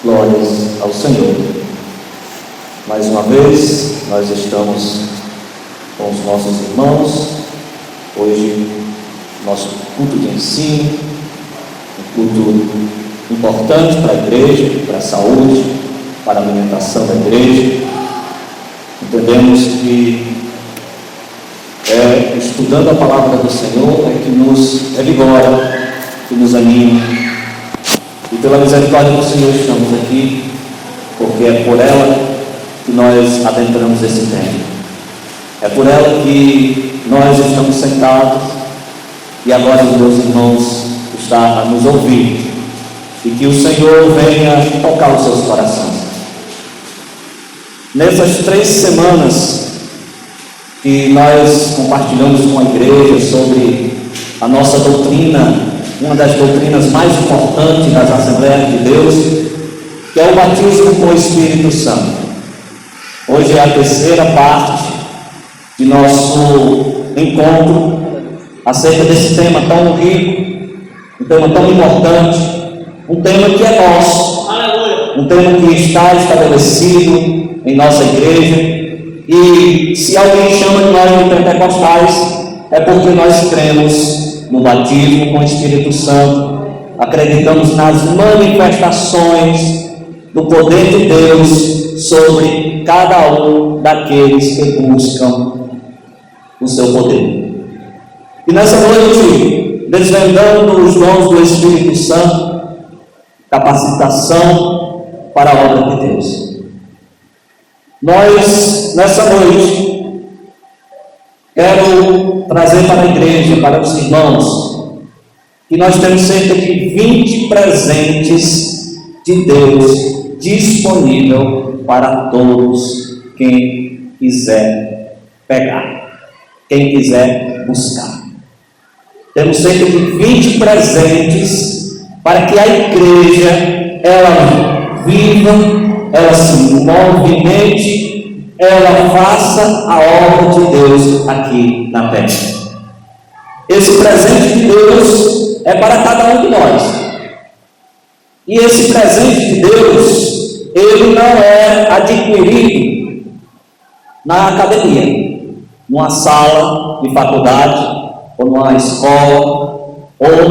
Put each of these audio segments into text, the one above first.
Glórias ao Senhor. Mais uma vez, nós estamos com os nossos irmãos. Hoje, nosso culto de ensino, um culto importante para a igreja, para a saúde, para a alimentação da igreja. Entendemos que estudando a palavra do Senhor é que nos revigora, que nos anima. E pela misericórdia do Senhor estamos aqui, porque é por ela que nós adentramos esse tempo. É por ela que nós estamos sentados e agora os meus irmãos estão a nos ouvir. E que o Senhor venha tocar os seus corações. Nessas 3 semanas que nós compartilhamos com a igreja sobre a nossa doutrina, uma das doutrinas mais importantes das Assembleias de Deus, que é o batismo com o Espírito Santo. Hoje é a 3ª parte de nosso encontro acerca desse tema tão rico, um tema tão importante, um tema que é nosso, um tema que está estabelecido em nossa igreja. E se alguém chama de nós de pentecostais, é porque nós cremos no batismo com o Espírito Santo, acreditamos nas manifestações do poder de Deus sobre cada um daqueles que buscam o seu poder. E nessa noite, desvendando os dons do Espírito Santo, capacitação para a obra de Deus. Nós, nessa noite, quero trazer para a igreja, para os irmãos, que nós temos cerca de 20 presentes de Deus disponível para todos quem quiser pegar, quem quiser buscar. Temos cerca de 20 presentes para que a igreja, ela viva, ela se movimente, ela faça a obra de Deus aqui na terra. Esse presente de Deus é para cada um de nós. E esse presente de Deus, ele não é adquirido na academia, numa sala de faculdade, ou numa escola, ou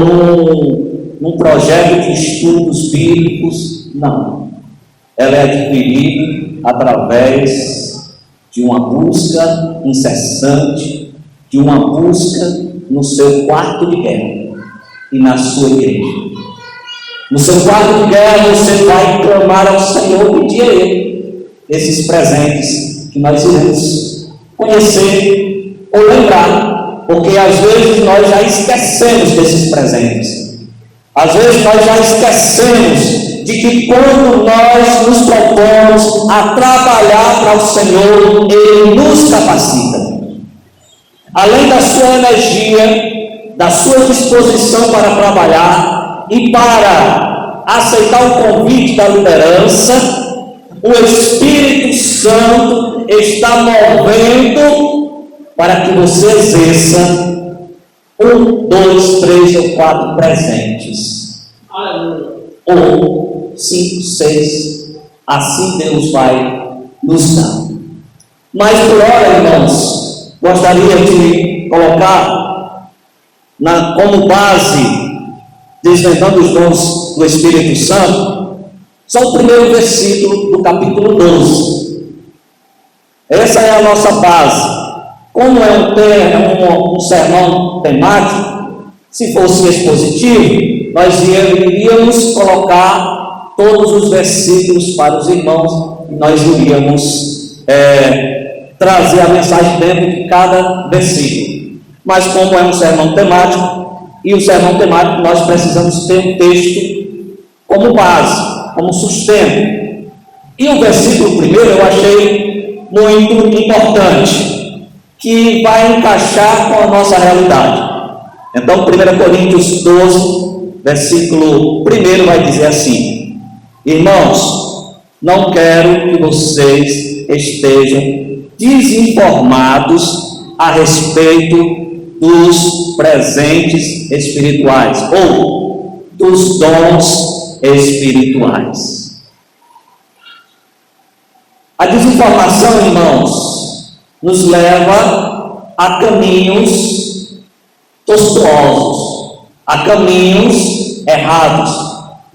num projeto de estudos bíblicos. Não. Ela é adquirida através de uma busca incessante, de uma busca no seu quarto de guerra e na sua igreja. No seu quarto de guerra você vai clamar ao Senhor e pedir a Ele esses presentes que nós iremos conhecer ou lembrar, porque às vezes nós já esquecemos desses presentes. Às vezes nós já esquecemos de que quando nós nos propomos a trabalhar para o Senhor, Ele nos capacita. Além da sua energia, da sua disposição para trabalhar e para aceitar o convite da liderança, o Espírito Santo está movendo para que você exerça 1, 2, 3 ou 4 presentes. Aleluia. Ou 5, 6, assim Deus vai nos dar. Mas por hora, irmãos, gostaria de colocar como base, desvendando os dons do Espírito Santo, só o primeiro versículo do capítulo 12. Essa é a nossa base. Como é um sermão temático, se fosse expositivo, nós iríamos colocar todos os versículos para os irmãos e nós iríamos trazer a mensagem dentro de cada versículo. Mas como é um sermão temático, e o sermão temático nós precisamos ter um texto como base, como sustento. E o versículo primeiro eu achei muito importante, que vai encaixar com a nossa realidade. Então 1 Coríntios 12, versículo 1 vai dizer assim: irmãos, não quero que vocês estejam desinformados a respeito dos presentes espirituais ou dos dons espirituais. A desinformação, irmãos, nos leva a caminhos tortuosos, a caminhos errados,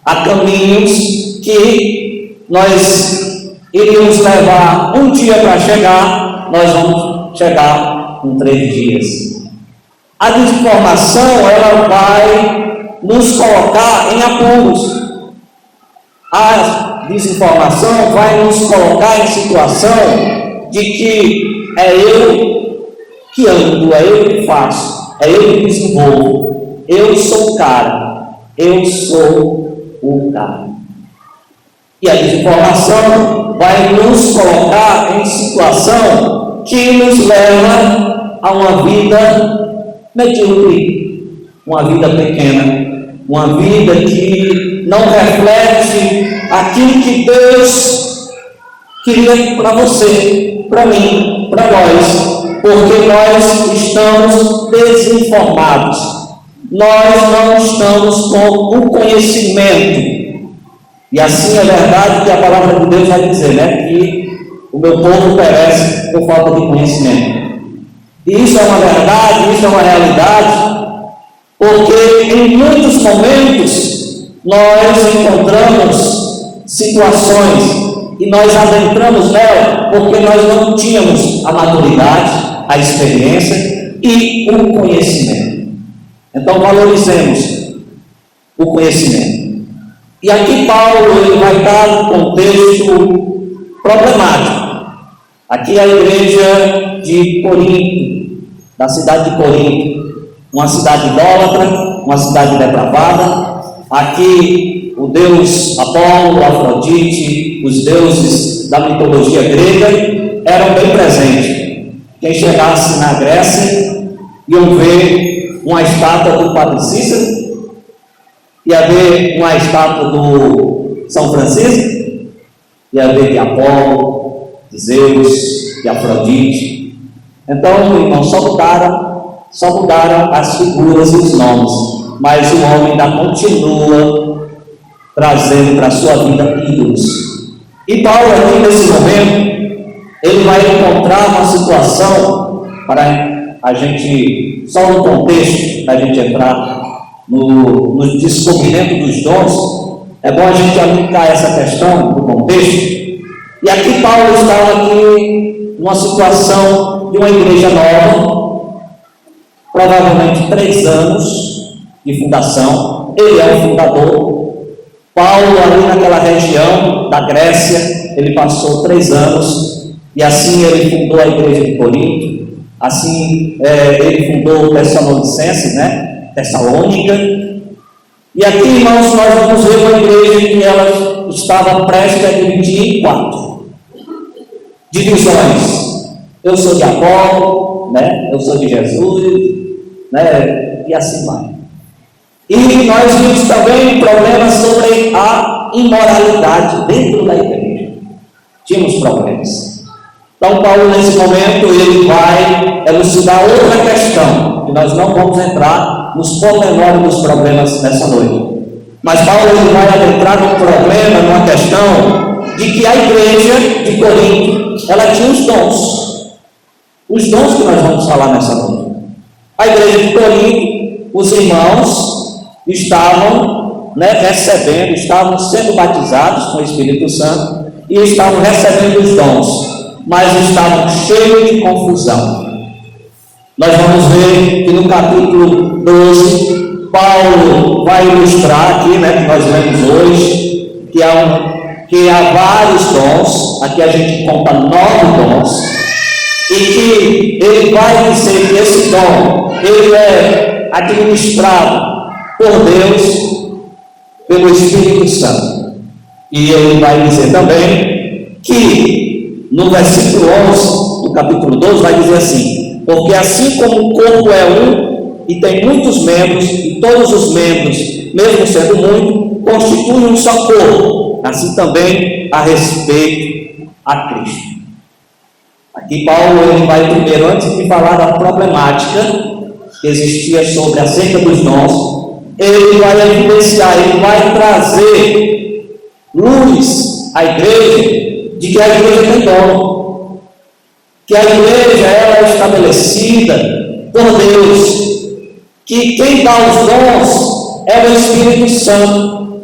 a caminhos que nós iríamos levar um dia para chegar, nós vamos chegar em 3 dias. A desinformação, ela vai nos colocar em apuros. A desinformação vai nos colocar em situação de que é eu que ando, é eu que faço, é eu que desenvolvo, eu sou o cara, eu sou o cara. E a desinformação vai nos colocar em situação que nos leva a uma vida medíocre, uma vida pequena, uma vida que não reflete aquilo que Deus queria para você, para mim, para nós, porque nós estamos desinformados, nós não estamos com o conhecimento, e assim é verdade que a palavra de Deus vai dizer, né, que o meu povo perece por falta de conhecimento. E isso é uma verdade, isso é uma realidade, porque em muitos momentos nós encontramos situações e nós adentramos nela porque nós não tínhamos a maturidade, a experiência e o conhecimento. Então valorizemos o conhecimento. E aqui Paulo ele vai dar um contexto problemático. Aqui é a igreja de Corinto, da cidade de Corinto, uma cidade idólatra, uma cidade depravada. Aqui o deus Apolo, Afrodite, os deuses da mitologia grega eram bem presentes. Quem chegasse na Grécia iam ver uma estátua do Padre Cícero, ia ver uma estátua do São Francisco, ia ver de Apolo, de Zeus, de Afrodite. Então, irmãos, só mudaram as figuras e os nomes, mas o homem ainda continua trazendo para a sua vida ídolos. E Paulo aqui nesse momento, ele vai encontrar uma situação para a gente, só no contexto, para a gente entrar no descobrimento dos dons, é bom a gente aplicar essa questão do contexto. E aqui Paulo estava aqui numa situação de uma igreja nova, provavelmente 3 anos de fundação, ele é o fundador. Paulo ali naquela região da Grécia, ele passou 3 anos, e assim ele fundou a igreja de Corinto, assim ele fundou o Tessalonicenses, né? Tessalônica. E aqui, irmãos, nós vamos ver uma igreja que ela estava prestes a dividir em 4 divisões. Eu sou de Apolo, né? Eu sou de Jesus, né? E assim vai. E nós vimos também problemas sobre a imoralidade dentro da igreja. Tínhamos problemas. Então Paulo nesse momento ele vai elucidar outra questão, que nós não vamos entrar nos pormenores dos problemas nessa noite. Mas Paulo ele vai adentrar num problema, numa questão de que a igreja de Corinto, ela tinha os dons que nós vamos falar nessa noite. A igreja de Corinto, os irmãos estavam recebendo, estavam sendo batizados com o Espírito Santo e estavam recebendo os dons, mas estavam cheios de confusão. Nós vamos ver que no capítulo 12, Paulo vai ilustrar aqui, que nós lemos hoje, que há vários dons. Aqui a gente conta 9 dons, e que ele vai dizer que esse dom, ele é administrado por Deus, pelo Espírito Santo. E ele vai dizer também que no versículo 11 do capítulo 12 vai dizer assim: porque assim como o corpo é um e tem muitos membros, e todos os membros, mesmo sendo muitos, constituem um só corpo, assim também a respeito a Cristo. Aqui Paulo ele vai primeiro, antes de falar da problemática que existia acerca dos dons, ele vai evidenciar, ele vai trazer luz à igreja de que a igreja tem dom, que a igreja ela é estabelecida por Deus, que quem dá os dons é o Espírito Santo,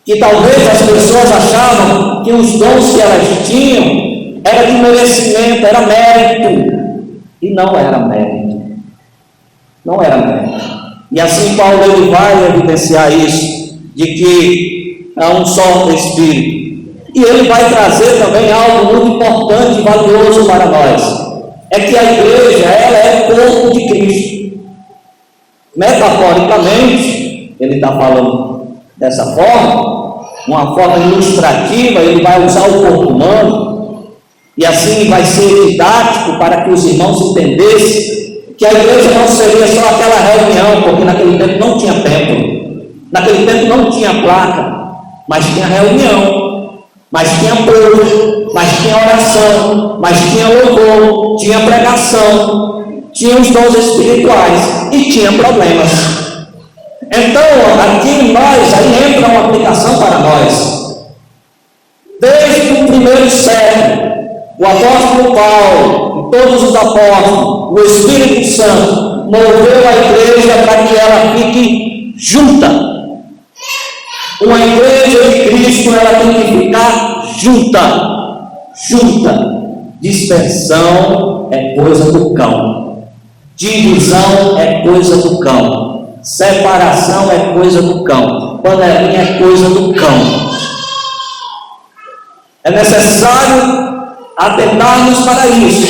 que talvez as pessoas achavam que os dons que elas tinham era de merecimento, era mérito, e não era mérito, não era mérito. E assim Paulo ele vai evidenciar isso, de que há um só Espírito. E ele vai trazer também algo muito importante e valioso para nós. É que a igreja, ela é o corpo de Cristo. Metaforicamente, ele está falando dessa forma, uma forma ilustrativa, ele vai usar o corpo humano, e assim vai ser didático para que os irmãos entendessem que a igreja não seria só aquela reunião, porque naquele tempo não tinha templo, naquele tempo não tinha placa, mas tinha reunião, mas tinha povo, mas tinha oração, mas tinha louvor, tinha pregação, tinha os dons espirituais e tinha problemas. Então, aqui aí entra uma aplicação para nós. Desde o primeiro século, o apóstolo Paulo, e todos os apóstolos, o Espírito Santo, moveu a igreja para que ela fique junta. Uma igreja de Cristo, ela tem que ficar junta. Dispersão é coisa do cão. Divisão é coisa do cão. Separação é coisa do cão. Panelinha é coisa do cão. É necessário atentarmos para isso,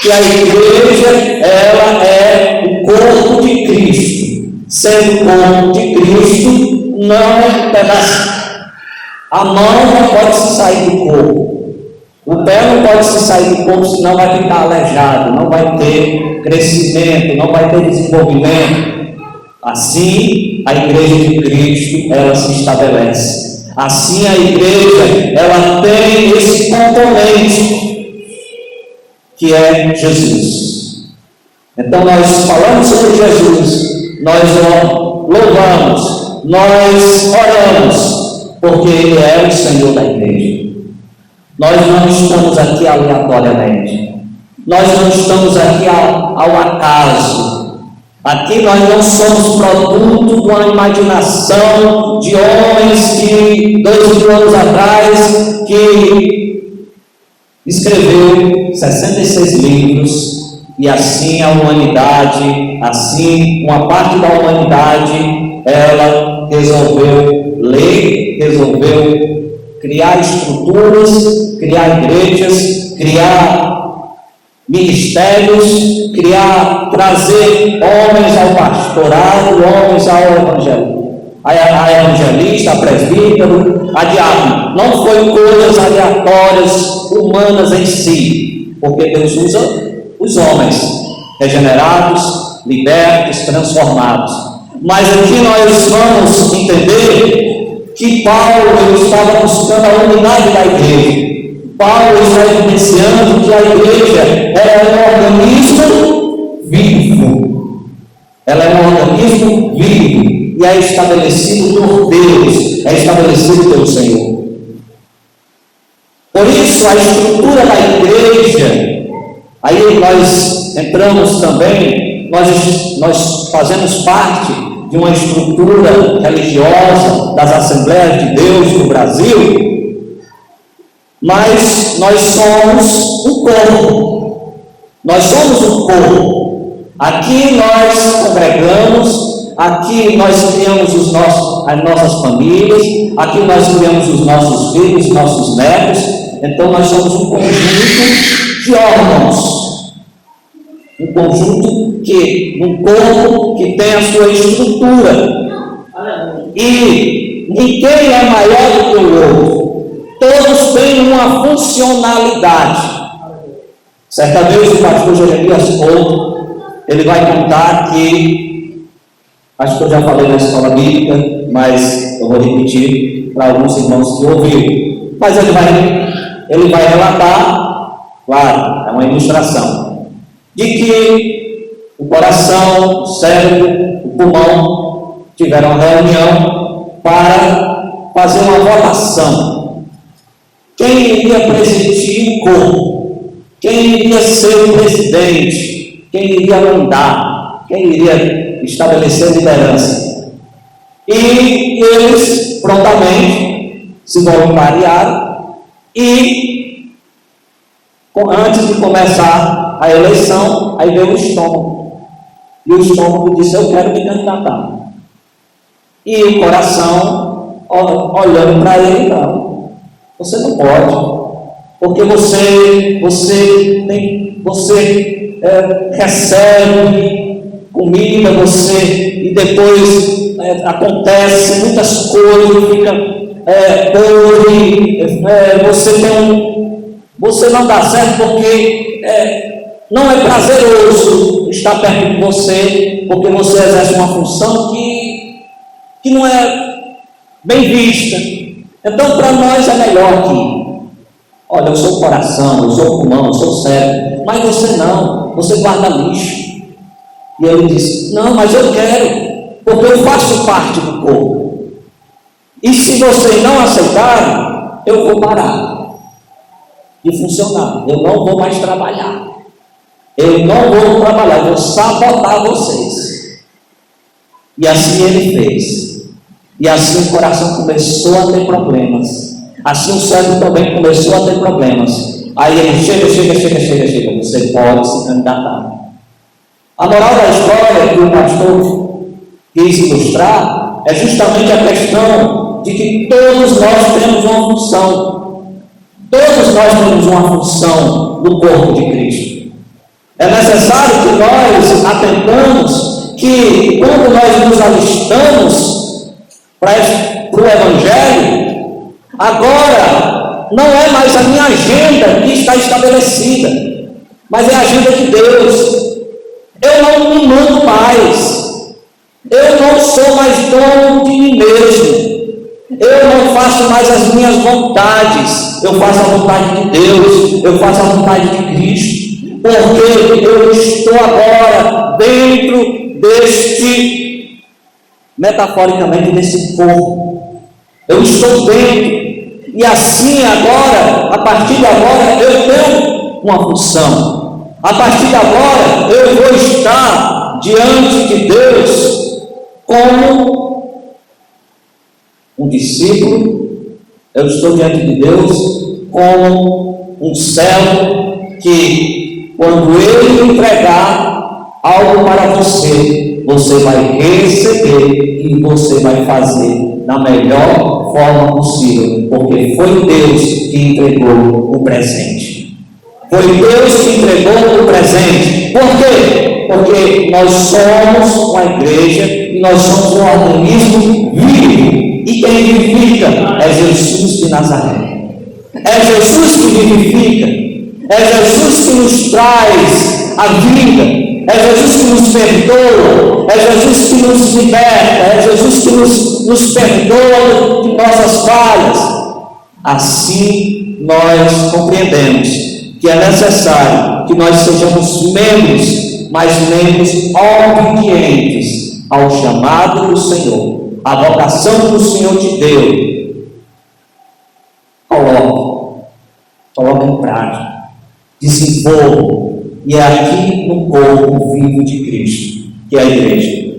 que a igreja, ela é o corpo de Cristo. Sendo o corpo de Cristo, não pedaço. A mão não pode se sair do corpo. O pé não pode se sair do corpo, senão vai ficar aleijado, não vai ter crescimento, não vai ter desenvolvimento. Assim, a igreja de Cristo, ela se estabelece. Assim, a igreja, ela tem esse componente, que é Jesus. Então, nós falamos sobre Jesus, nós louvamos, nós oramos, porque Ele é o Senhor da igreja. Nós não estamos aqui aleatoriamente, nós não estamos aqui ao acaso. Aqui nós não somos produto de uma imaginação de homens que 2000 anos atrás que escreveu 66 livros e assim a humanidade, assim uma parte da humanidade, ela resolveu ler, resolveu criar estruturas, criar igrejas, criar ministérios, trazer homens ao pastorado, homens a evangelista, a presbítero, a diácono. Não foi coisas aleatórias, humanas em si, porque Deus usa os homens regenerados, libertos, transformados. Mas aqui nós vamos entender que Paulo estava buscando a unidade da igreja. Paulo está evidenciando que a igreja é um organismo vivo. Ela é um organismo vivo e é estabelecido por Deus, é estabelecido pelo Senhor. Por isso, a estrutura da igreja, aí nós entramos também, nós fazemos parte de uma estrutura religiosa das Assembleias de Deus no Brasil. Mas nós somos um corpo. Nós somos um corpo. Aqui nós congregamos, aqui nós criamos as nossas famílias, aqui nós criamos os nossos filhos, os nossos netos. Então nós somos um conjunto de órgãos. Um corpo que tem a sua estrutura. E ninguém é maior do que o outro. Todos têm uma funcionalidade. Certa vez o pastor Jeremias Couto, ele vai contar que, acho que eu já falei na escola bíblica, mas eu vou repetir para alguns irmãos que ouviram. Mas ele vai relatar, claro, é uma ilustração, de que o coração, o cérebro, o pulmão tiveram uma reunião para fazer uma votação. quem iria presidir o corpo, quem iria ser o presidente, quem iria mandar, quem iria estabelecer liderança. E eles prontamente se voluntariaram e, antes de começar a eleição, aí veio o estômago. E o estômago disse: eu quero me candidatar. E o coração, olhando para ele, não, você não pode, porque você recebe comida, e depois acontece muitas coisas, fica podre, você não dá certo porque não é prazeroso estar perto de você, porque você exerce uma função que não é bem vista. Então, para nós é melhor que, olha, eu sou o coração, eu sou o pulmão, eu sou o cérebro, mas você não, você guarda lixo. E ele disse: não, mas eu quero, porque eu faço parte do corpo. E se vocês não aceitarem, eu vou parar de funcionar, eu não vou mais trabalhar. Eu não vou trabalhar, eu vou sabotar vocês. E assim ele fez. E assim o coração começou a ter problemas. Assim o cérebro também começou a ter problemas. Aí ele chega, você pode se candidatar. A moral da história que o pastor quis ilustrar é justamente a questão de que todos nós temos uma função. Todos nós temos uma função no corpo de Cristo. É necessário que nós atentamos que quando nós nos alistamos para o Evangelho, agora não é mais a minha agenda que está estabelecida, mas é a agenda de Deus. Eu não me mando mais, eu não sou mais dono de mim mesmo, eu não faço mais as minhas vontades, eu faço a vontade de Deus, eu faço a vontade de Cristo, porque eu estou agora dentro metaforicamente, desse corpo. Eu estou dentro, e assim agora, a partir de agora, eu tenho uma função. A partir de agora, eu vou estar diante de Deus como um discípulo, eu estou diante de Deus como um servo que, quando Ele entregar algo para você, você vai receber e você vai fazer da melhor forma possível, porque foi Deus que entregou o presente. Foi Deus que entregou o presente. Por quê? Porque nós somos uma igreja e nós somos um organismo vivo. E quem vivifica é Jesus de Nazaré. É Jesus que vivifica. É Jesus que nos traz a vida. É Jesus que nos perdoa. É Jesus que nos liberta. É Jesus que nos perdoa de nossas falhas. Assim nós compreendemos que é necessário que nós sejamos membros, mas membros obedientes ao chamado do Senhor, à vocação que o Senhor te deu. Coloque em prática, desenvolva, e é aqui no corpo vivo de Cristo, que é a igreja.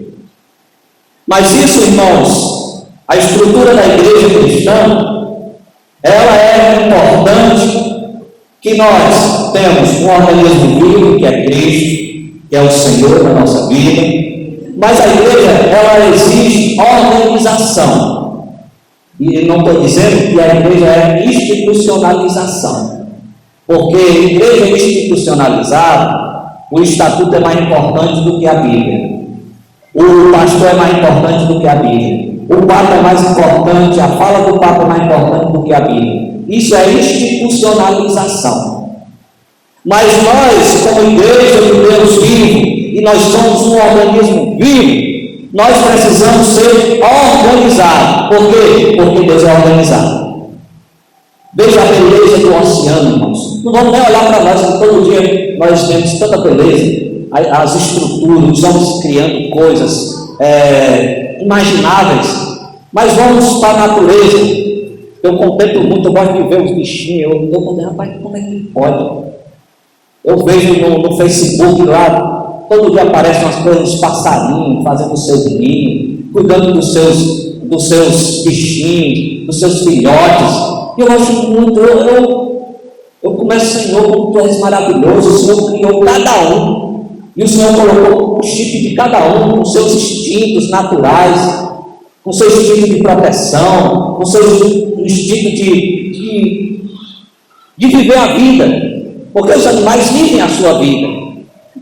Mas isso, irmãos, a estrutura da igreja cristã, ela é importante, que nós temos um organismo vivo, que é Cristo, que é o Senhor da nossa vida, mas a igreja, ela exige organização. E não estou dizendo que a igreja é institucionalização, porque a igreja institucionalizada, o estatuto é mais importante do que a Bíblia, o pastor é mais importante do que a Bíblia, o Papa é mais importante, a fala do Papa é mais importante do que a Bíblia. Isso é institucionalização. Mas nós, como igreja de Deus vivo, e nós somos um organismo vivo, nós precisamos ser organizados. Por quê? Porque Deus é organizado. Veja a beleza do oceano, irmãos. Não vamos nem olhar para nós, que todo dia nós temos tanta beleza, as estruturas, estamos criando coisas imagináveis, mas vamos para a natureza. Eu contemplo muito, eu gosto de ver os bichinhos. Eu contemplo, rapaz, como é que pode? Eu vejo no Facebook lá, todo dia aparecem umas coisas dos passarinhos, fazendo o seu ninho, cuidando dos seus bichinhos, dos seus filhotes. E eu acho muito, eu começo, Senhor, como Tu és maravilhoso, o Senhor criou cada um, e o Senhor colocou o chip de cada um, com seus instintos naturais, com seu instinto de proteção, com seu instinto de viver a vida, porque os animais vivem a sua vida.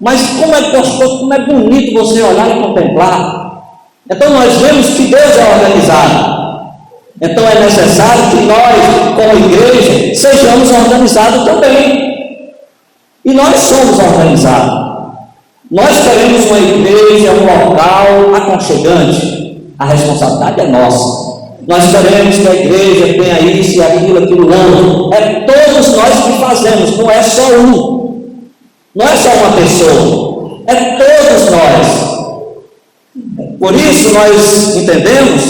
Mas como é gostoso, como é bonito você olhar e contemplar. Então nós vemos que Deus é organizado. Então é necessário que nós, como igreja, sejamos organizados também. E nós somos organizados. Nós queremos uma igreja, um local aconchegante. A responsabilidade é nossa. Nós queremos que a igreja tenha isso e aquilo, outro. É todos nós que fazemos, não é só um. Não é só uma pessoa. É todos nós. Por isso nós entendemos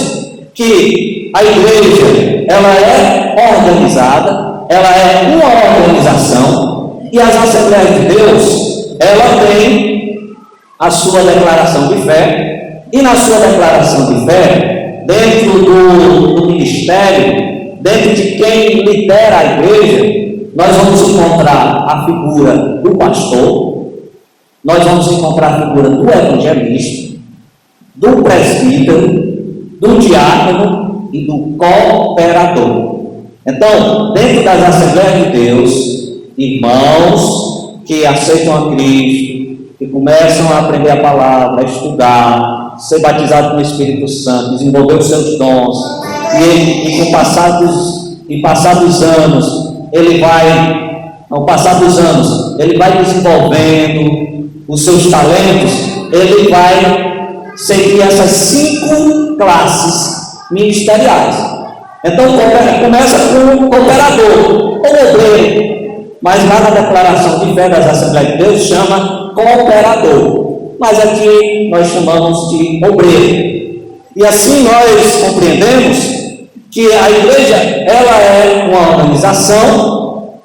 que a igreja, ela é organizada, ela é uma organização, e as Assembleias de Deus, ela tem a sua declaração de fé, e na sua declaração de fé, dentro do ministério, dentro de quem lidera a igreja, nós vamos encontrar a figura do pastor, nós vamos encontrar a figura do evangelista, do presbítero, do diácono e do cooperador. Então, dentro das Assembleias de Deus, irmãos que aceitam a Cristo, que começam a aprender a palavra, a estudar, ser batizado com o Espírito Santo, desenvolver os seus dons, e com o passar dos anos, ele vai desenvolvendo os seus talentos, ele vai seguir essas 5 classes ministeriais. Então começa com o cooperador, o obreiro, mas lá na declaração de fé das Assembleias de Deus chama cooperador, mas aqui nós chamamos de obreiro. E assim nós compreendemos que a igreja, ela é uma organização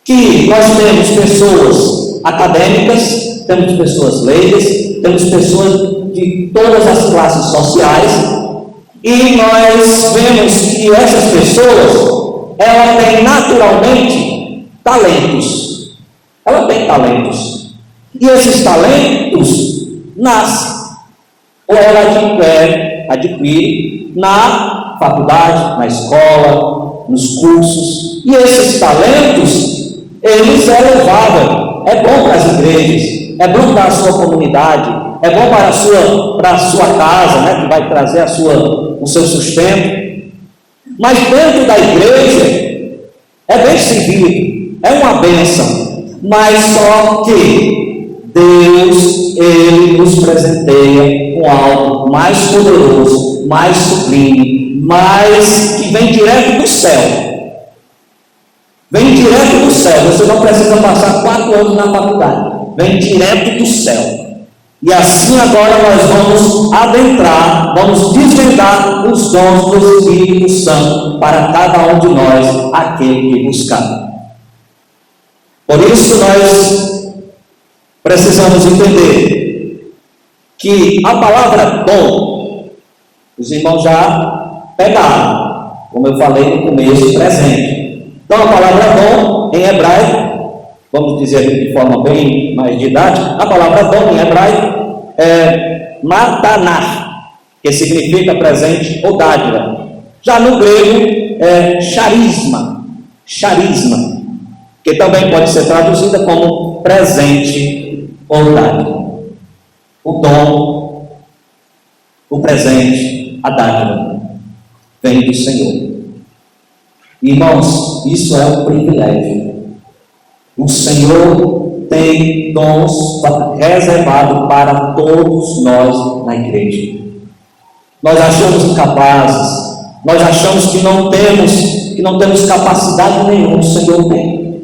que nós temos pessoas acadêmicas, temos pessoas leigas, temos pessoas de todas as classes sociais, e nós vemos que essas pessoas, ela tem naturalmente talentos. Ela tem talentos. E esses talentos nascem, ou ela adquire na faculdade, na escola, nos cursos. E esses talentos, eles é louvável, é bom para as igrejas, é bom para a sua comunidade, é bom para a sua casa, né, que vai trazer o seu sustento. Mas dentro da igreja, é bem servido, é uma bênção, mas só que Deus, Ele nos presenteia com algo mais poderoso, mais sublime, mais que vem direto do céu. Vem direto do céu. Você não precisa passar 4 anos na faculdade. Vem direto do céu. E assim agora nós vamos adentrar, vamos desvendar os dons do Espírito Santo para cada um de nós, aquele que buscar. Por isso nós precisamos entender que a palavra dom, os irmãos já pegaram, como eu falei no começo, presente. Então a palavra dom em hebraico, vamos dizer de forma bem mais didática, a palavra dom em hebraico é matanah, que significa presente ou dádiva. Já no grego é charisma, que também pode ser traduzida como presente ou dádiva. O dom, o presente, a dádiva vem do Senhor. Irmãos, isso é um privilégio. O Senhor tem dons reservados para todos nós na igreja. Nós achamos incapazes, nós achamos que não temos capacidade nenhuma. O Senhor tem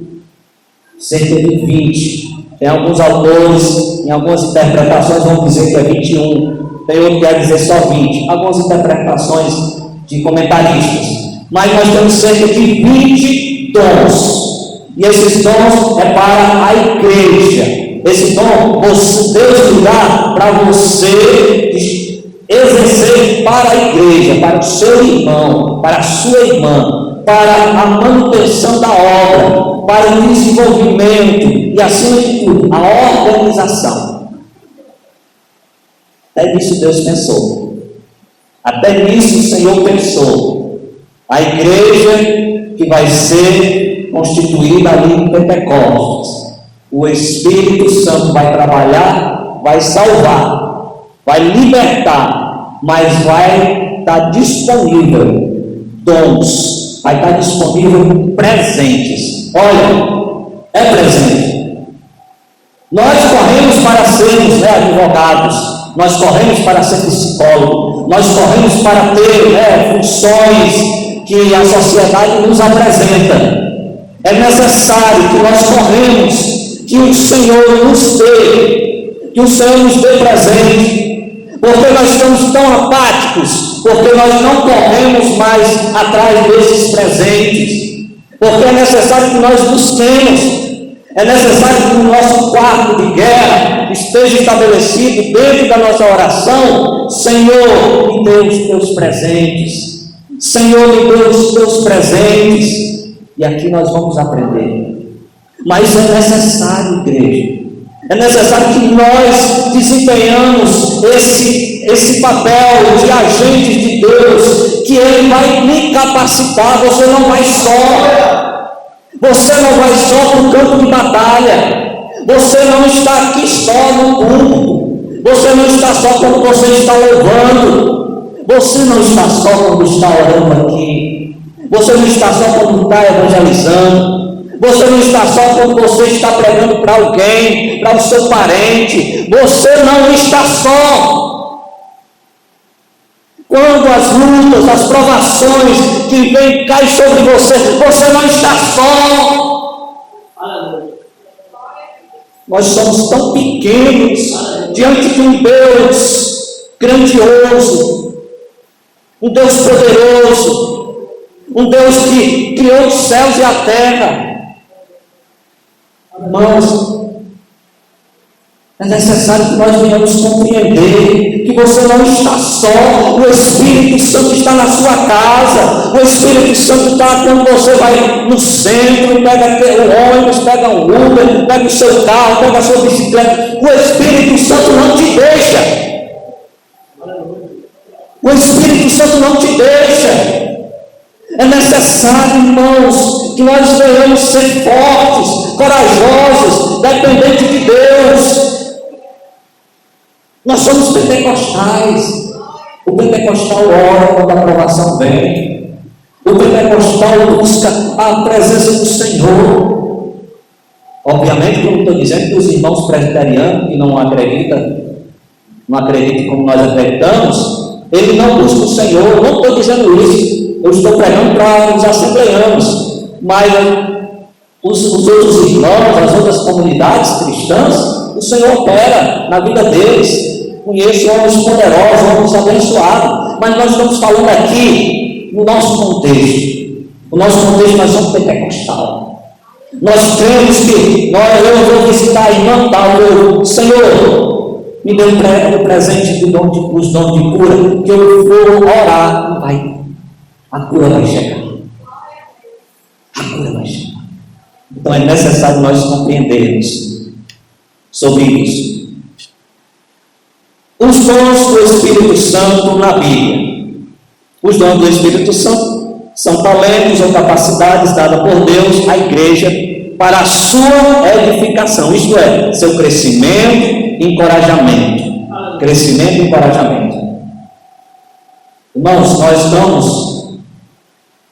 cerca de 20. Tem alguns autores, em algumas interpretações vão dizer que é 21, tem outro que quer dizer só 20. Algumas interpretações de comentaristas. mas nós temos cerca de 20 dons, e esses dons é para a igreja. Esse dom Deus lhe dá para você exercer para a igreja, para o seu irmão, para a sua irmã, para a manutenção da obra, para o desenvolvimento e, acima de tudo, a organização. Até nisso Deus pensou. Até nisso o Senhor pensou. A igreja que vai ser constituída ali em Pentecostes. O Espírito Santo vai trabalhar, vai salvar, vai libertar, mas vai estar disponível dons, vai estar disponível presentes. Olha, é presente. Nós corremos para sermos advogados, nós corremos para ser psicólogo, nós corremos para ter funções que a sociedade nos apresenta. É necessário que nós corremos, que o Senhor nos dê, que o Senhor nos dê presente, porque nós estamos tão apáticos, porque nós não corremos mais atrás desses presentes, porque é necessário que nós busquemos. É necessário que o nosso quarto de guerra esteja estabelecido dentro da nossa oração. Senhor, me dê os teus presentes. Senhor, me dê os teus presentes. E aqui nós vamos aprender. Mas é necessário, igreja. É necessário que nós desempenhamos esse papel de agentes de Deus, que Ele vai me capacitar. Você não vai só. Você não vai só para o campo de batalha. Você não está aqui só no púlpito. Você não está só quando você está louvando. Você não está só quando está orando aqui. Você não está só quando está evangelizando. Você não está só quando você está pregando para alguém, para o seu parente. Você não está só. Quando as lutas, as provações que vêm caem sobre você, você não está só. Nós somos tão pequenos diante de um Deus grandioso, um Deus poderoso, um Deus que criou os céus e a terra. Irmãos, é necessário que nós venhamos compreender que você não está só. O Espírito Santo está na sua casa. O Espírito Santo está quando você vai no centro, pega o ônibus, pega um Uber, pega o seu carro, pega a sua bicicleta. O Espírito Santo não te deixa. O Espírito Santo não te deixa. É necessário, irmãos, que nós venhamos ser fortes, corajosos, dependentes de Deus. Nós somos pentecostais. O pentecostal ora quando a aprovação vem. O pentecostal busca a presença do Senhor. Obviamente, como estou dizendo, que os irmãos presbiterianos que não acreditam como nós acreditamos, eles não buscam o Senhor. Não estou dizendo isso. Eu estou pregando para os assembleanos. Mas os outros irmãos, as outras comunidades cristãs, o Senhor opera na vida deles. Conheço homens poderosos, homens abençoados, mas nós estamos falando aqui no nosso contexto. O nosso contexto, nós somos pentecostal. Nós cremos que eu vou visitar a irmã tal, Senhor, me dê um presente dos dons de cura, que eu vou orar, a cura vai chegar. A cura vai chegar. Então é necessário nós compreendermos sobre isso. Os dons do Espírito Santo na Bíblia. Os dons do Espírito Santo são talentos ou capacidades dadas por Deus à igreja para a sua edificação, isto é, seu crescimento e encorajamento. Crescimento e encorajamento. Irmãos,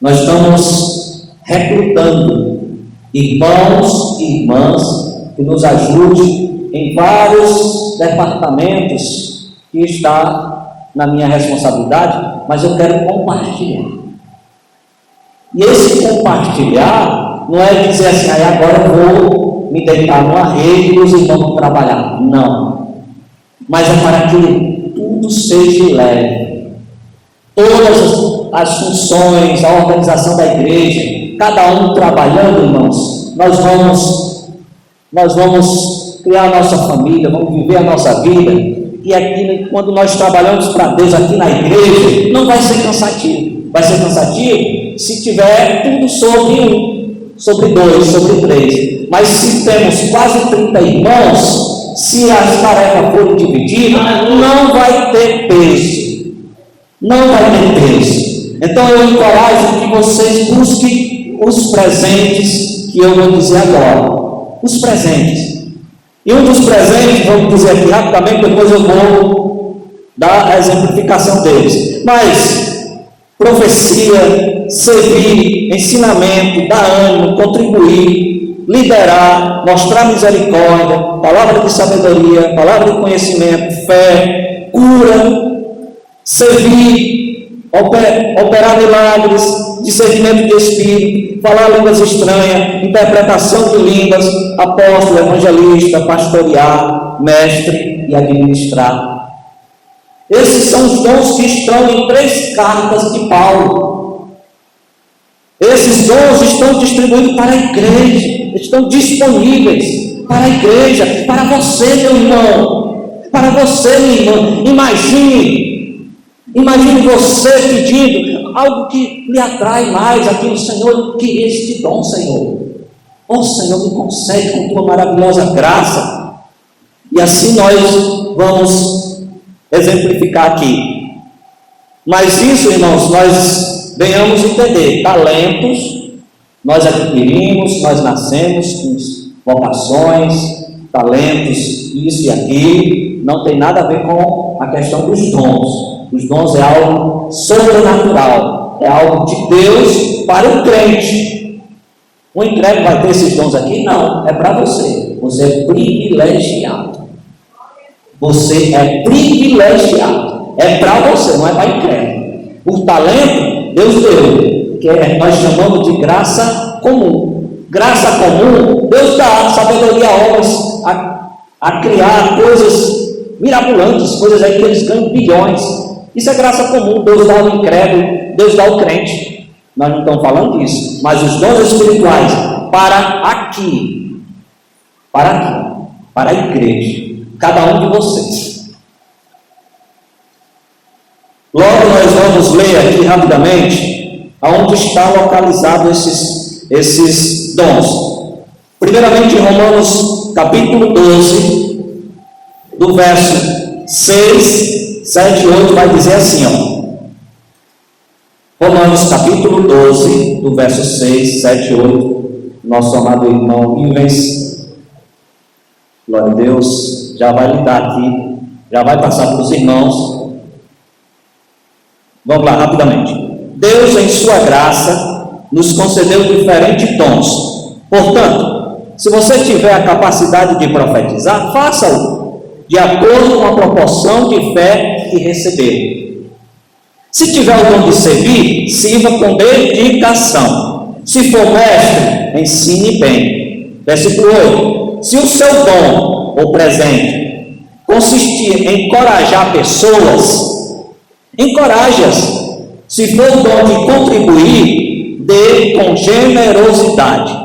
nós estamos recrutando irmãos e irmãs que nos ajudem em vários departamentos que está na minha responsabilidade, mas eu quero compartilhar. E esse compartilhar não é dizer assim, agora eu vou me deitar numa rede e os irmãos vão trabalhar. Não. Mas é para que tudo seja leve. as funções, a organização da igreja, cada um trabalhando, irmãos, nós vamos criar a nossa família, vamos viver a nossa vida, e aqui, quando nós trabalhamos para Deus aqui na igreja, não vai ser cansativo. Vai ser cansativo se tiver tudo sobre um, sobre dois, sobre três. Mas se temos quase 30 irmãos, se as tarefas forem divididas, não vai ter peso. Não vai ter peso. Então eu encorajo que vocês busquem os presentes que eu vou dizer agora. Os presentes. E um dos presentes, vamos dizer aqui rapidamente, depois eu vou dar a exemplificação deles. Mas profecia, servir, ensinamento, dar ânimo, contribuir, liderar, mostrar misericórdia, palavra de sabedoria, palavra de conhecimento, fé, cura, servir, operar milagres, discernimento de espírito, falar línguas estranhas, interpretação de línguas, apóstolo, evangelista, pastorear, mestre e administrar. Esses são os dons que estão em 3 cartas de Paulo. Esses dons estão distribuídos para a igreja, estão disponíveis para a igreja, para você, meu irmão, para você, minha irmã. Imagine você pedindo algo que lhe atrai mais aquilo. Senhor, eu queria este dom, Senhor. Oh, Senhor, me concede com tua maravilhosa graça. E assim nós vamos exemplificar aqui. Mas isso, irmãos, nós venhamos entender. Talentos, nós adquirimos, nós nascemos com vocações, talentos, isso e aquilo. Não tem nada a ver com a questão dos dons. Os dons é algo sobrenatural, é algo de Deus para o crente. O incrédulo vai ter esses dons aqui? Não, é para você. Você é privilegiado. Você é privilegiado. É para você, não é para incrédulo. O talento, Deus deu, que nós chamamos de graça comum. Graça comum, Deus dá sabedoria a homens a criar coisas mirabolantes, coisas aí que eles ganham bilhões. Isso é graça comum, Deus dá ao incrédulo, Deus dá ao crente. Nós não estamos falando disso, mas os dons espirituais para aqui, para a igreja, cada um de vocês. Logo nós vamos ler aqui rapidamente aonde está localizado esses dons. Primeiramente em Romanos capítulo 12, do verso 6, 7 e 8 vai dizer assim, ó. Romanos capítulo 12, do verso 6, 7 e 8, nosso amado irmão Ivens, glória a Deus, já vai lidar aqui, já vai passar para os irmãos. Vamos lá, rapidamente. Deus, em sua graça, nos concedeu diferentes dons. Portanto, se você tiver a capacidade de profetizar, faça-o de acordo com a proporção de fé que recebeu. Se tiver o dom de servir, sirva com dedicação. Se for mestre, ensine bem. Versículo 8. Se o seu dom ou presente consistir em encorajar pessoas, encoraje-as. Se for o dom de contribuir, dê com generosidade.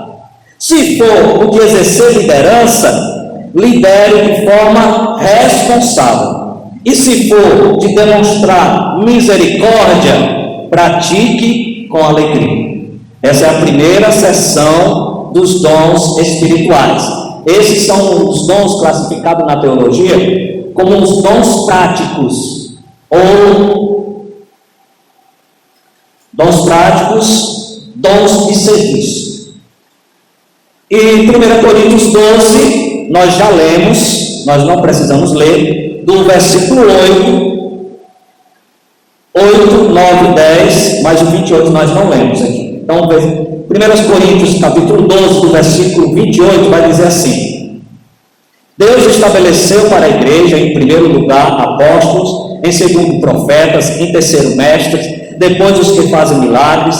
Se for o de exercer liderança, lidere de forma responsável. E se for de demonstrar misericórdia, pratique com alegria. Essa é a primeira seção dos dons espirituais. Esses são os dons classificados na teologia como os dons práticos, ou dons práticos, dons de serviço. E 1 Coríntios 12, nós já lemos, nós não precisamos ler, do versículo 8, 9, 10, mas o 28 nós não lemos aqui. Então, 1 Coríntios capítulo 12, do versículo 28, vai dizer assim: Deus estabeleceu para a igreja, em primeiro lugar, apóstolos, em segundo, profetas, em terceiro, mestres, depois os que fazem milagres,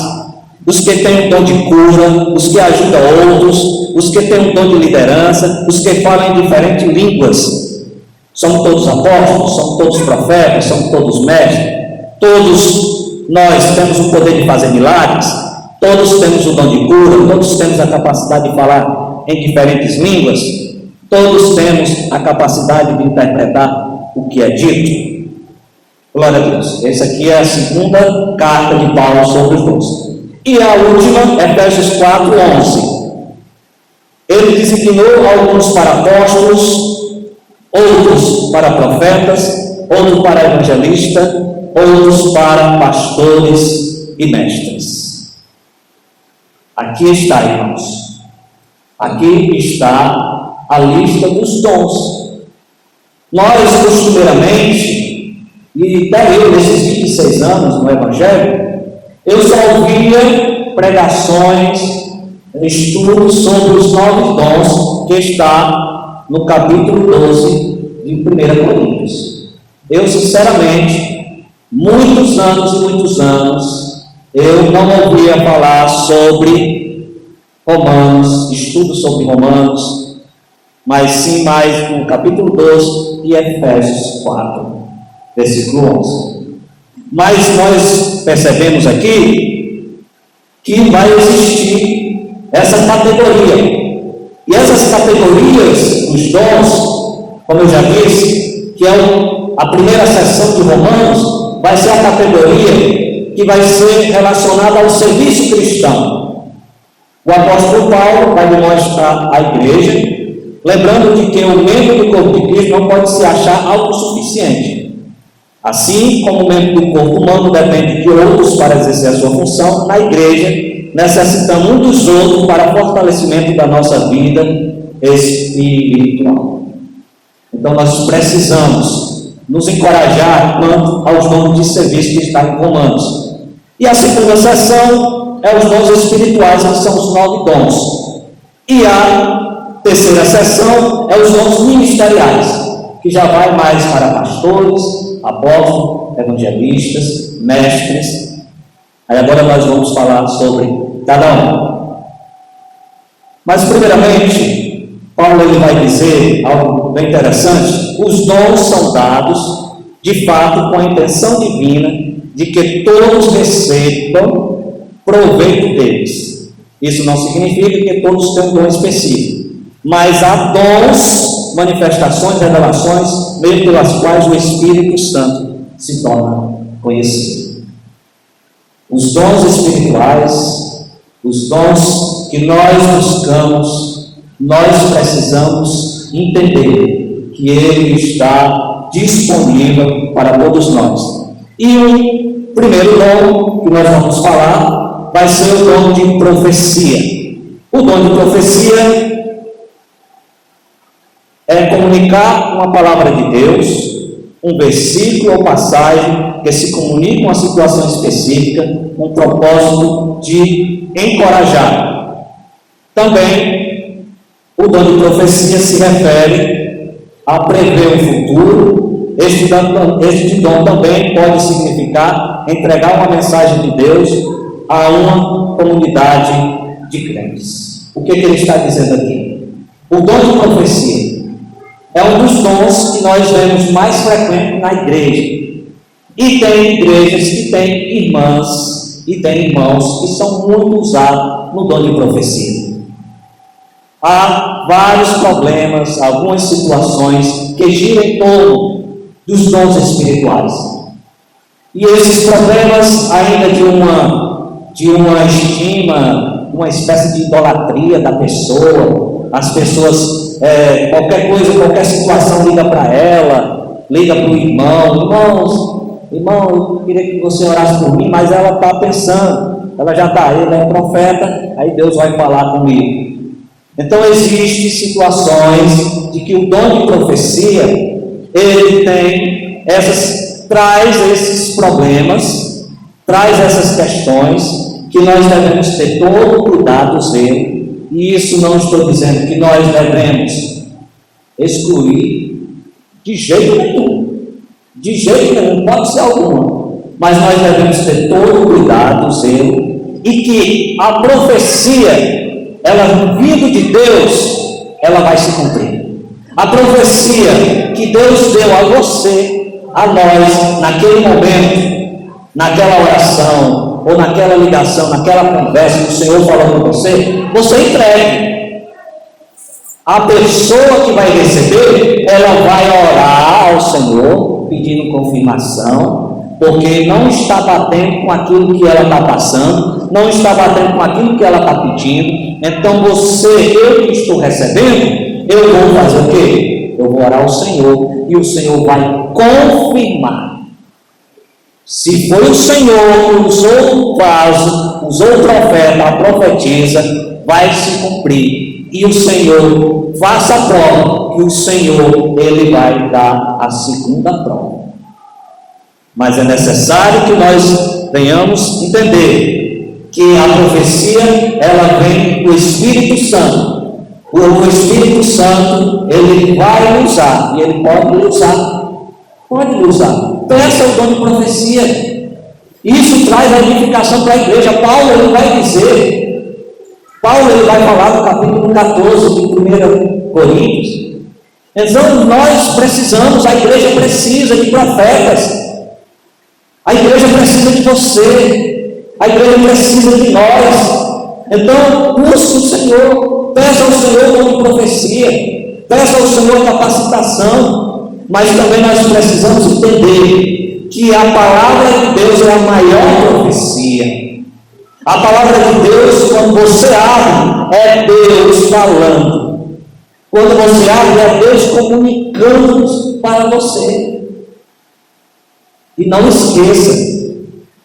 os que têm o dom de cura, os que ajudam outros, os que têm o dom de liderança, os que falam em diferentes línguas. São todos apóstolos, são todos profetas, são todos mestres, todos nós temos o poder de fazer milagres, todos temos o dom de cura, todos temos a capacidade de falar em diferentes línguas, todos temos a capacidade de interpretar o que é dito. Glória a Deus. Essa aqui é a segunda carta de Paulo sobre os dons. E a última, Efésios 4:11. Ele designou alguns para apóstolos, outros para profetas, outros para evangelistas, outros para pastores e mestres. Aqui está, irmãos. Aqui está a lista dos dons. Nós, costumeiramente, e até eu, nesses 26 anos no Evangelho, eu só ouvia pregações, estudos sobre os 9 dons que está no capítulo 12 de 1 Coríntios. Eu, sinceramente, muitos anos, eu não ouvia falar sobre Romanos, estudos sobre Romanos, mas sim mais no capítulo 12 e Efésios 4, versículo 11. Mas nós percebemos aqui que vai existir essa categoria. E essas categorias, os dons, como eu já disse, que é a primeira seção de Romanos, vai ser a categoria que vai ser relacionada ao serviço cristão. O apóstolo Paulo vai demonstrar à igreja, lembrando de que o membro do corpo de Cristo não pode se achar autossuficiente. Assim como o membro do corpo humano depende de outros para exercer a sua função, na igreja necessitamos um dos outros para fortalecimento da nossa vida espiritual. Então nós precisamos nos encorajar quanto aos dons de serviço que está em Romanos. E a segunda seção é os dons espirituais, que são os 9 dons. E a terceira seção é os dons ministeriais, que já vai mais para pastores, apóstolos, evangelistas, mestres. Aí agora nós vamos falar sobre cada um. Mas primeiramente, Paulo ele vai dizer algo bem interessante. Os dons são dados, de fato, com a intenção divina de que todos recebam proveito deles. Isso não significa que todos tenham um dom específico, mas há dons, manifestações, revelações, meio pelas quais o Espírito Santo se torna conhecido. Os dons espirituais, os dons que nós buscamos, nós precisamos entender que Ele está disponível para todos nós. E o primeiro dom que nós vamos falar vai ser o dom de profecia. O dom de profecia é comunicar uma palavra de Deus, um versículo ou passagem que se comunica com uma situação específica, com o propósito de encorajar. Também, o dom de profecia se refere a prever o futuro. Este dom também pode significar entregar uma mensagem de Deus a uma comunidade de crentes. O que ele está dizendo aqui? O dom de profecia é um dos dons que nós vemos mais frequente na igreja. E tem igrejas que têm irmãs e tem irmãos que são muito usados no dom de profecia. Há vários problemas, algumas situações que giram em torno dos dons espirituais. E esses problemas, ainda de uma estima, uma espécie de idolatria da pessoa, as pessoas, qualquer coisa, qualquer situação, liga para ela, liga para o irmão, irmão, eu queria que você orasse por mim, mas ela está pensando, ela já está, ele é profeta, aí Deus vai falar comigo. Então existem situações de que o dom de profecia, ele traz esses problemas, traz essas questões, que nós devemos ter todo o cuidado, zelo. E isso não estou dizendo que nós devemos excluir de jeito nenhum, pode ser alguma, mas nós devemos ter todo o cuidado, zelo, e que a profecia, ela vindo de Deus, ela vai se cumprir. A profecia que Deus deu a você, a nós, naquele momento, naquela oração, ou naquela ligação, naquela conversa que o Senhor falou com você, você entregue. A pessoa que vai receber, ela vai orar ao Senhor, pedindo confirmação, porque não está batendo com aquilo que ela está passando, não está batendo com aquilo que ela está pedindo. Então eu que estou recebendo, eu vou fazer o quê? Eu vou orar ao Senhor, e o Senhor vai confirmar. Se foi o Senhor que usou o vaso, usou o profeta, a profetisa, vai se cumprir. E o Senhor, faça a prova, que o Senhor, Ele vai dar a segunda prova. Mas é necessário que nós venhamos entender que a profecia, ela vem do Espírito Santo. O Espírito Santo, Ele vai usar, e Ele pode lhe usar. Pode lhe usar. Peça o dom de profecia. Isso traz a edificação para a igreja. Paulo, ele vai dizer... Paulo ele vai falar no capítulo 14 de 1 Coríntios. Então nós precisamos, a igreja precisa de profetas. A igreja precisa de você. A igreja precisa de nós. Então busque o Senhor. Peça ao Senhor dom de profecia. Peça ao Senhor capacitação. Mas também nós precisamos entender que a palavra de Deus é a maior profecia. A palavra de Deus, quando você abre, é Deus falando. Quando você abre, é Deus comunicando para você. E não esqueça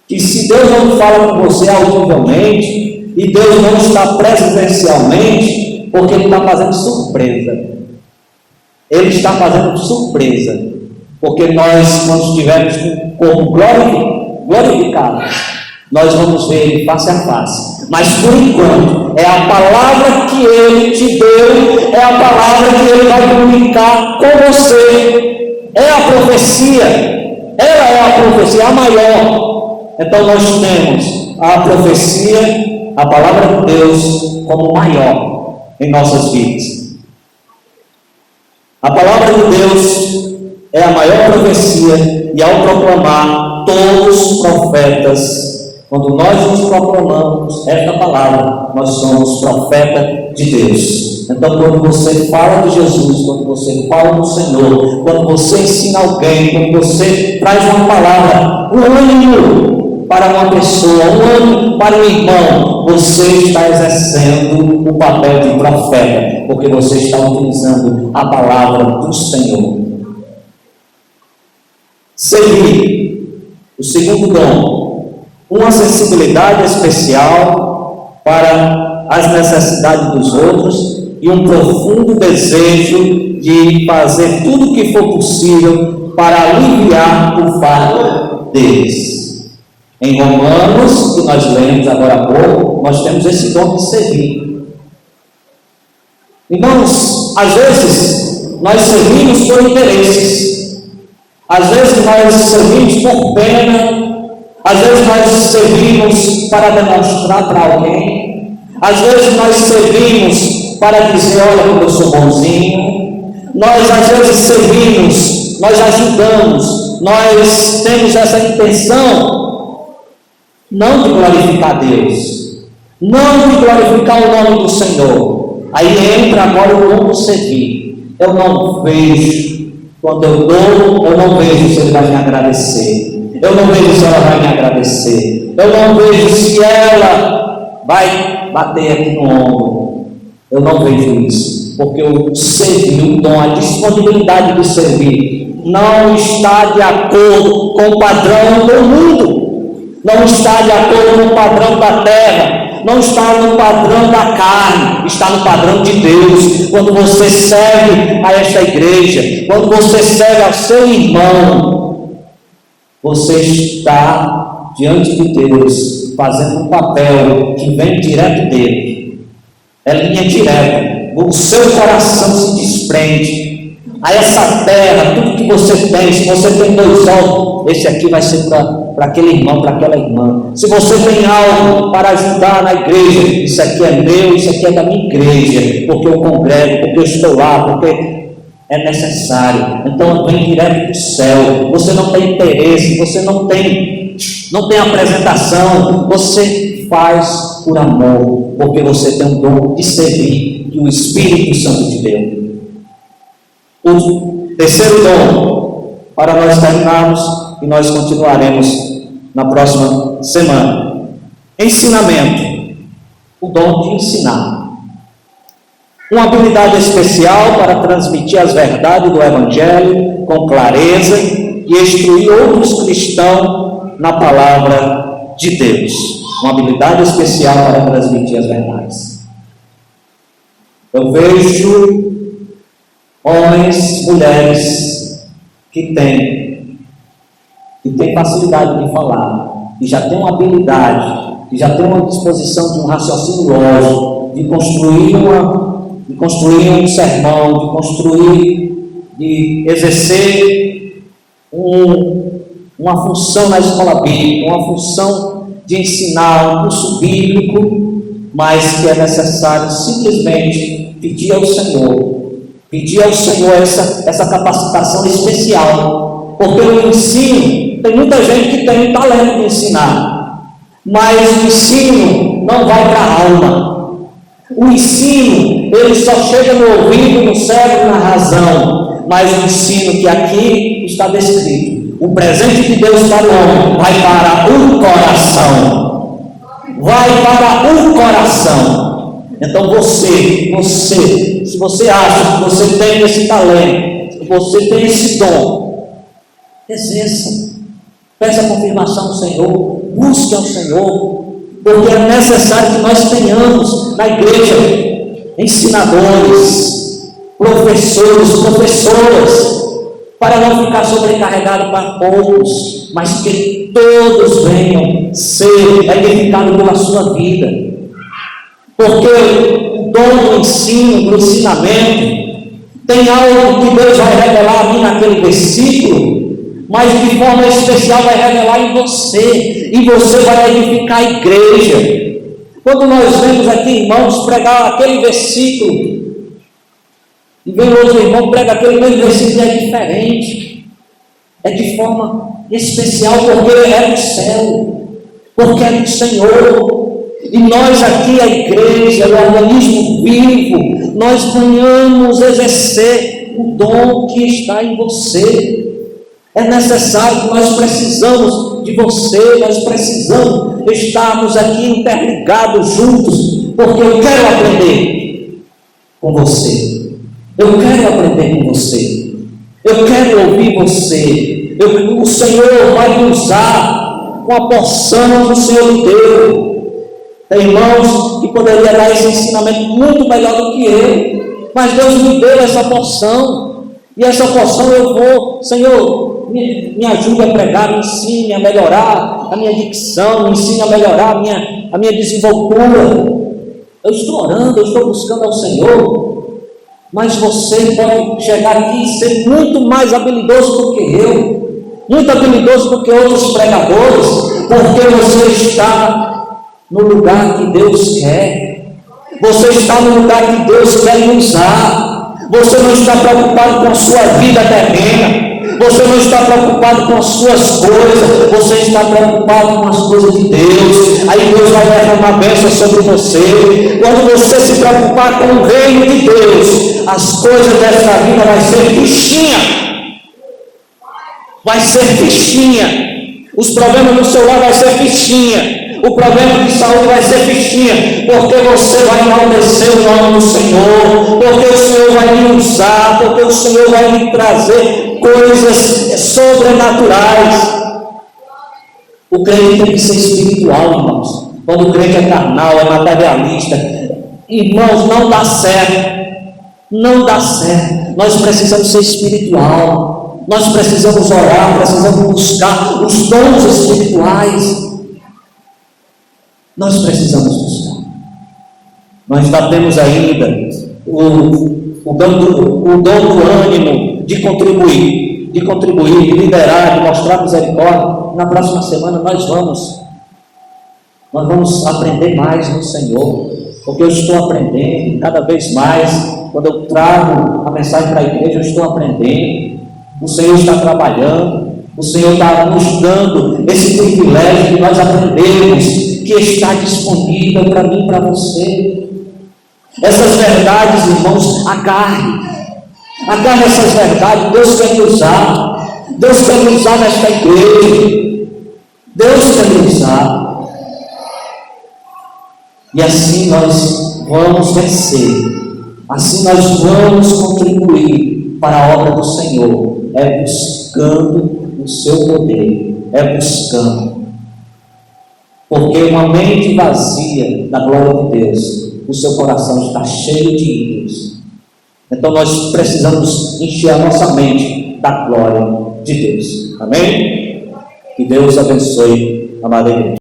que se Deus não fala com você audivelmente, e Deus não está presencialmente, porque Ele está fazendo surpresa. Ele está fazendo surpresa. Porque nós, quando estivermos com o corpo glorificado, nós vamos ver Ele face a face. Mas por enquanto, é a palavra que Ele te deu, é a palavra que Ele vai comunicar com você. É a profecia, ela é a profecia, a maior. Então nós temos a profecia, a palavra de Deus, como maior em nossas vidas. A palavra de Deus é a maior profecia, e ao proclamar todos os profetas, quando nós nos proclamamos esta palavra, nós somos profeta de Deus. Então, quando você fala de Jesus, quando você fala do Senhor, quando você ensina alguém, quando você traz uma palavra, um ânimo para uma pessoa, um ânimo para um irmão, você está exercendo o papel de profeta, porque você está utilizando a palavra do Senhor. Servir, o segundo dom, uma sensibilidade especial para as necessidades dos outros e um profundo desejo de fazer tudo o que for possível para aliviar o fardo deles. Em Romanos, que nós lemos agora há pouco, nós temos esse dom de servir. Irmãos, às vezes nós servimos por interesses, às vezes nós servimos por pena, às vezes nós servimos para demonstrar para alguém, às vezes nós servimos para dizer, olha como eu sou bonzinho. Nós às vezes servimos, nós ajudamos, nós temos essa intenção não de glorificar Deus, não de glorificar o nome do Senhor. Aí entra agora o dom do servir. Eu não vejo, quando eu dou, eu não vejo se Ele vai me agradecer. Eu não vejo se ela vai me agradecer. Eu não vejo se ela vai bater aqui no ombro. Eu não vejo isso. Porque o servir, o dom, a disponibilidade de servir, não está de acordo com o padrão do mundo. Não está de acordo com o padrão da terra. Não está no padrão da carne. Está no padrão de Deus. Quando você serve a esta igreja, quando você serve ao seu irmão, você está diante de Deus, fazendo um papel que vem direto dele. É linha direta. O seu coração se desprende. A essa terra, tudo que você tem, se você tem 2 olhos, esse aqui vai ser para aquele irmão, para aquela irmã. Se você tem algo para ajudar na igreja, isso aqui é meu, isso aqui é da minha igreja, porque eu congrego, porque eu estou lá, porque é necessário. Então vem direto do céu. Você não tem interesse, você não tem não tem apresentação, você faz por amor, porque você tem um dom de servir, que o Espírito Santo te deu. O terceiro dom, para nós terminarmos, e nós continuaremos na próxima semana. Ensinamento, o dom de ensinar. Uma habilidade especial para transmitir as verdades do Evangelho com clareza e instruir outros cristãos na palavra de Deus. Uma habilidade especial para transmitir as verdades. Eu vejo homens, mulheres que têm facilidade de falar, que já têm uma habilidade, que já têm uma disposição de um raciocínio lógico, de construir um sermão, de exercer uma função na escola bíblica, uma função de ensinar um curso bíblico, mas que é necessário simplesmente pedir ao Senhor essa capacitação especial, porque o ensino, tem muita gente que tem o talento de ensinar, mas o ensino não vai para a alma. O ensino, ele só chega no ouvido, no cérebro, na razão. Mas o ensino que aqui está descrito, o presente de Deus para o homem, vai para o coração. Vai para o coração. Então você, se você acha que você tem esse talento, que você tem esse dom, exerça. Peça a confirmação do Senhor, busque ao Senhor, porque é necessário que nós tenhamos na igreja ensinadores, professoras, para não ficar sobrecarregado para poucos, mas que todos venham ser edificados pela sua vida. Porque o dom do ensino, do ensinamento, tem algo que Deus vai revelar ali naquele versículo, mas de forma especial vai revelar em você, e você vai edificar a igreja. Quando nós vemos aqui irmãos pregar aquele versículo, e vem outro irmão prega aquele mesmo versículo, é diferente, é de forma especial, porque é do céu, porque é do Senhor, e nós aqui, a igreja, o organismo vivo, nós venhamos exercer o dom que está em você. É necessário, que nós precisamos de você, nós precisamos estarmos aqui interligados juntos, porque eu quero aprender com você, eu quero aprender com você, eu quero ouvir você, o Senhor vai me usar com a porção que o Senhor me deu. Tem irmãos que poderiam dar esse ensinamento muito melhor do que eu, mas Deus me deu essa porção, e essa porção eu vou, Senhor, me ajude a pregar, me ensine a melhorar a minha dicção, me ensine a melhorar a minha desenvoltura. Eu estou orando, eu estou buscando ao Senhor, mas você pode chegar aqui e ser muito mais habilidoso do que eu, muito habilidoso do que outros pregadores, porque você está no lugar que Deus quer, você está no lugar que Deus quer lhe usar. Você não está preocupado com a sua vida terrena, você não está preocupado com as suas coisas, você está preocupado com as coisas de Deus. Aí Deus vai derramar bênção sobre você. Quando você se preocupar com o reino de Deus, as coisas desta vida vai ser fichinha, os problemas do seu lar vai ser fichinha, o problema de saúde vai ser fichinha, porque você vai enaltecer o nome do Senhor, porque o Senhor vai me usar, porque o Senhor vai me trazer coisas sobrenaturais. O crente tem que ser espiritual, irmãos. Quando o crente é carnal, é materialista, irmãos, não dá certo. Nós precisamos ser espiritual, nós precisamos orar, precisamos buscar os dons espirituais. Nós precisamos buscar. Nós ainda temos ainda o dom do ânimo de contribuir, de liderar, de mostrar misericórdia. Na próxima semana nós vamos aprender mais no Senhor, porque eu estou aprendendo cada vez mais. Quando eu trago a mensagem para a igreja, eu estou aprendendo. O Senhor está trabalhando, O Senhor está nos dando esse privilégio que nós aprendemos, que está disponível para mim e para você. Essas verdades, irmãos, agarre essas verdades. Deus quer me usar. Deus quer me usar nesta igreja. Deus quer me usar. E assim nós vamos vencer. Assim nós vamos contribuir para a obra do Senhor. É buscando o seu poder. É buscando. Porque uma mente vazia da glória de Deus, o seu coração está cheio de ídolos. Então nós precisamos encher a nossa mente da glória de Deus. Amém? Que Deus abençoe a amada igreja.